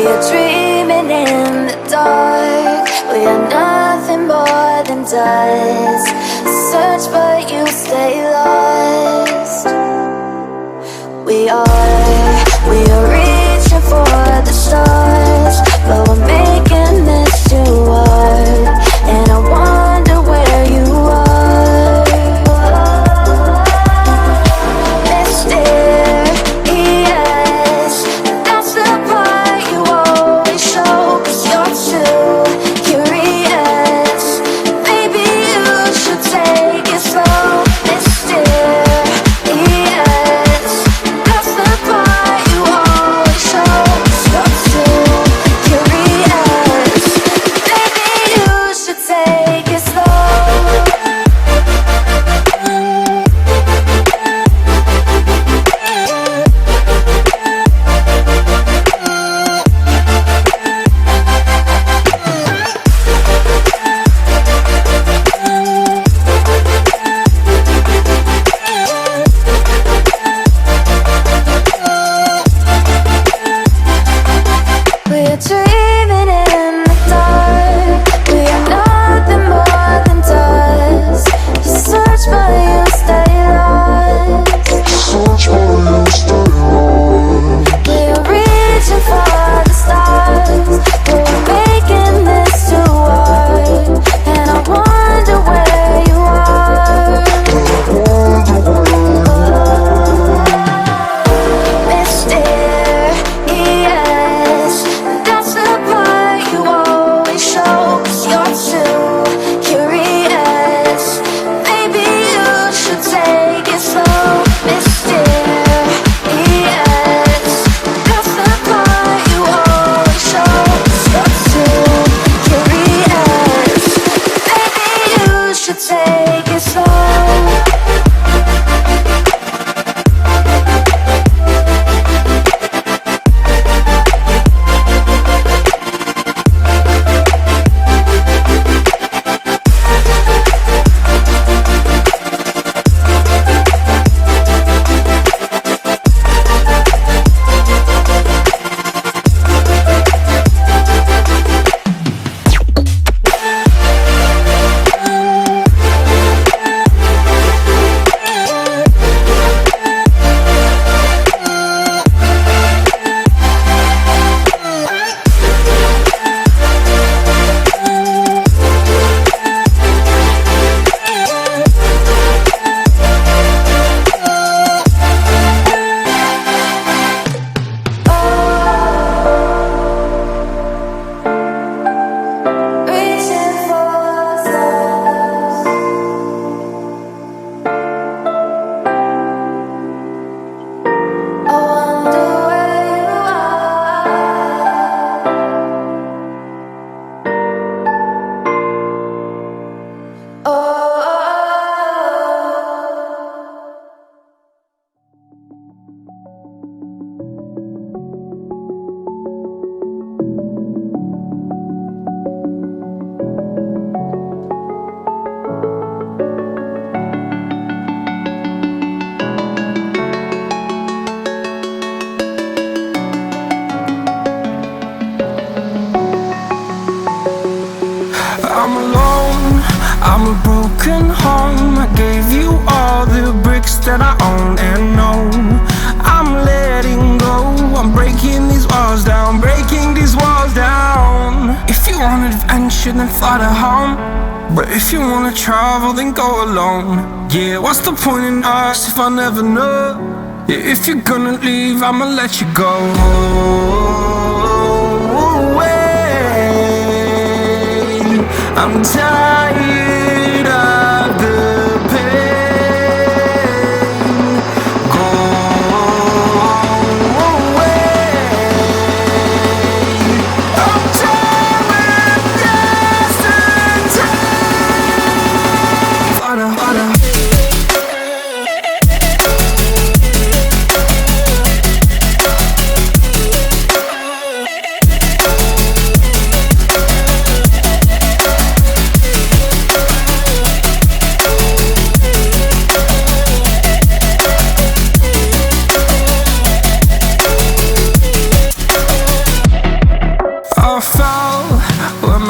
are dreaming in the dark. We are nothing more than dust. Search but you stay lost. We are reaching for the stars, but we're making this too hard. And I wonder where you are. Mysterious, that's the part you always show. 'Cause you're too curious. Maybe you should take it slow. Mysterious, that's the part you always show. 'Cause you're too curious. Maybe you should take it slow. We're dreaming in the dark. We are nothing more than dust. You search but you stay lost. We are reaching for the stars, but we're making this too hard. And I wonder where you are. Mysterious, that's the part you always show. 'Cause you're too curious. Maybe you should take it slow. Mysterious, that's the part you always show. 'Cause you're too curious. Maybe you should take it slow. Reaching for stars. I wonder where you are. Oh. I'm alone, I'm a broken home. I gave you all the bricks that I own and know. I'm letting go, I'm breaking these walls down, breaking these walls down. If you want adventure, then fly to home. But if you wanna travel, then go alone. Yeah, what's the point in us if I never know? Yeah, if you're gonna leave, I'ma let you go. I'm tired of the pain. Go away. I'm tired of yesterday. Flutter, flutter.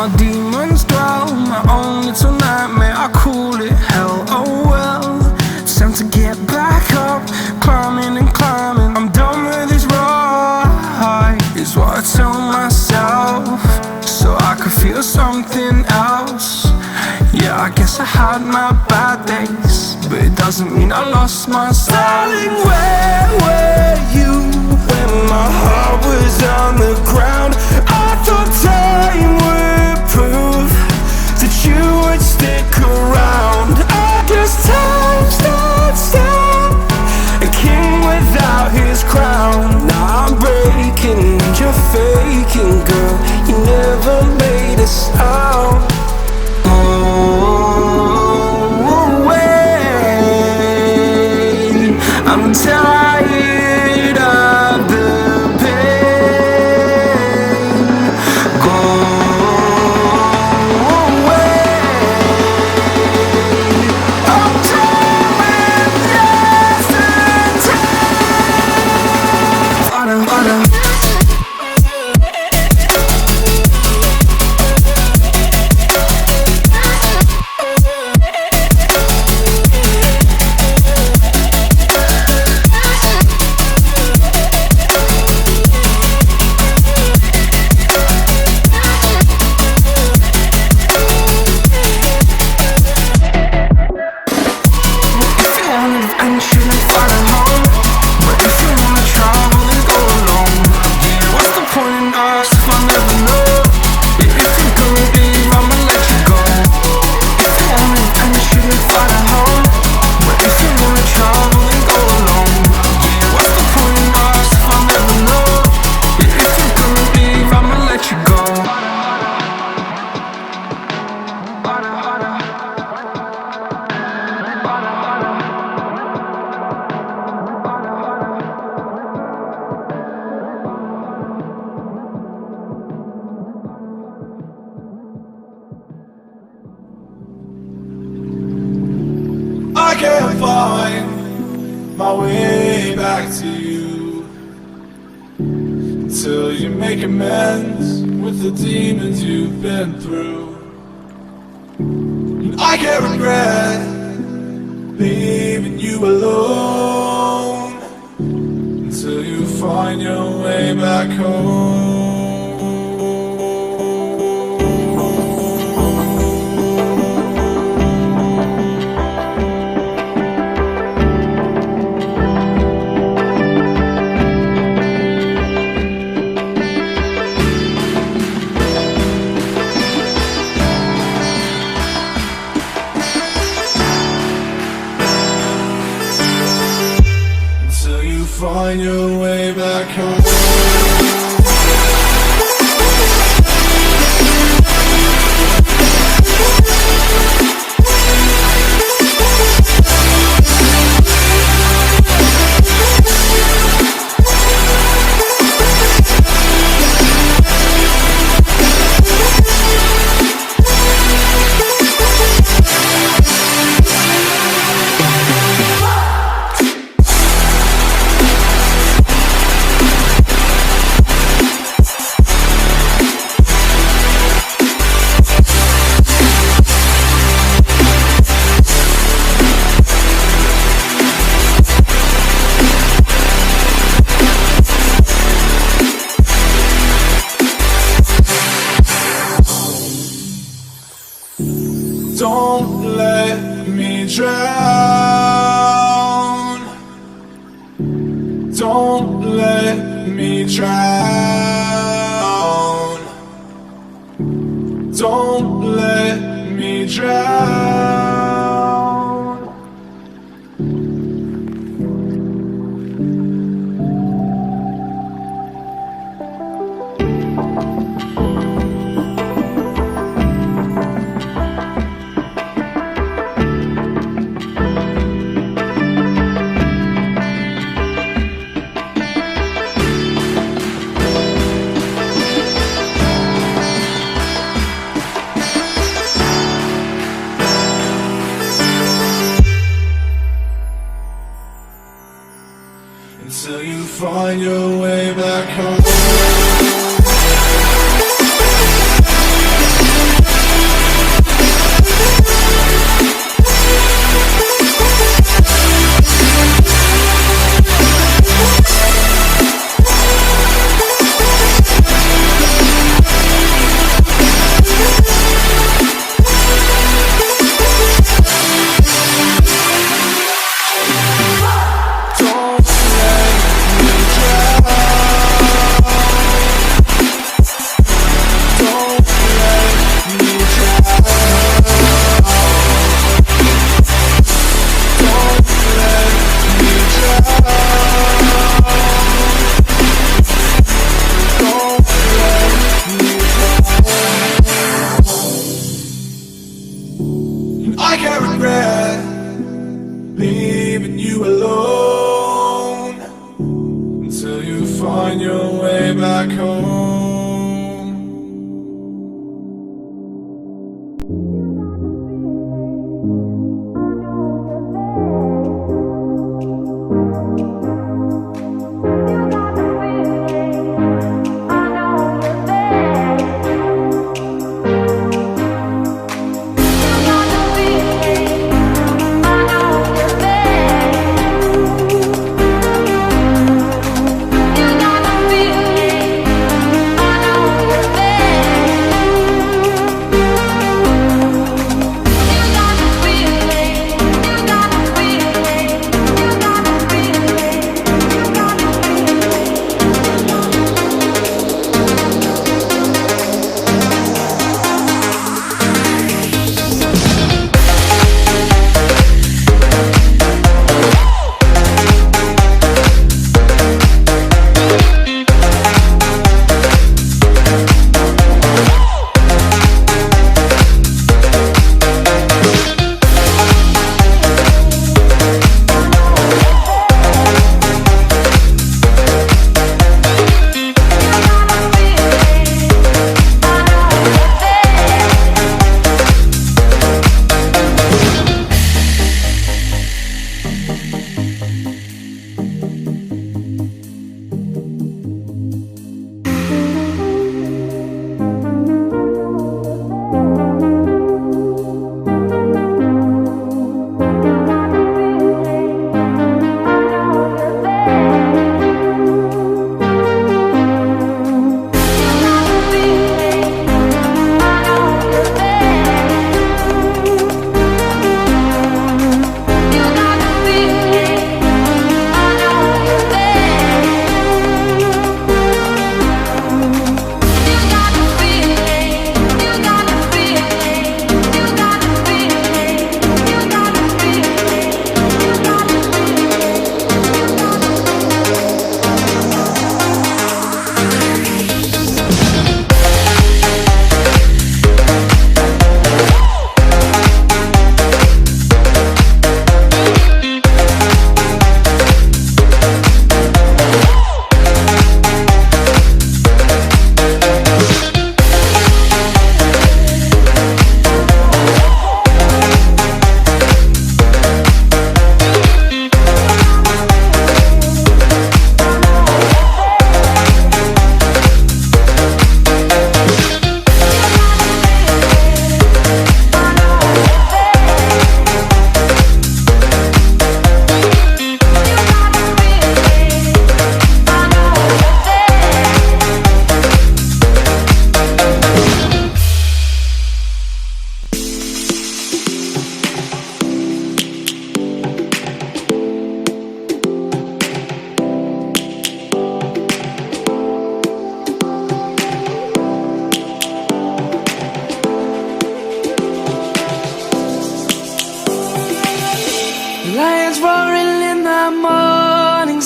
my demons dwell. My own little nightmare, I call it hell. Oh well, it's time to get back up. Climbing and climbing, I'm done with this ride, is what I tell myself, so I could feel something else. Yeah, I guess I had my bad days, but it doesn't mean I lost my style. Darling, where were you when my heart was on the ground? I thought time would prove that you would stick around. I guess time starts down, a king without his crown. Now I'm breaking and you're faking, girl. You never made a sound. I'm tired of the pain. Go away. I'm done with yesterday. I can't find my way back to you until you make amends with the demons you've been through. And I can't regret leaving you alone until you find your way back home. Find your way back home. Don't let me drown. Don't let me drown. Don't let me drown.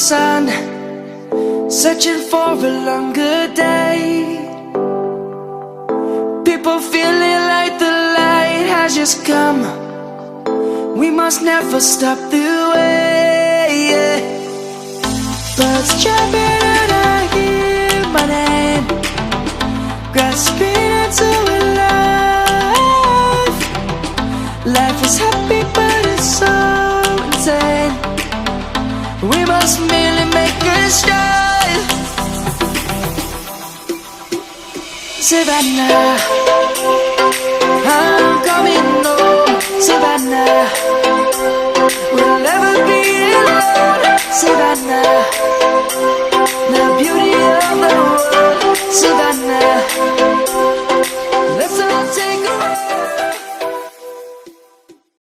sun, searching for a longer day. People feeling like the light has just come. We must never stop the way, yeah. Birds jumping and I hear my name, grasping into a life. Life is happy but it's so insane. We must merely make a stride. Savannah, I'm coming home. Savannah,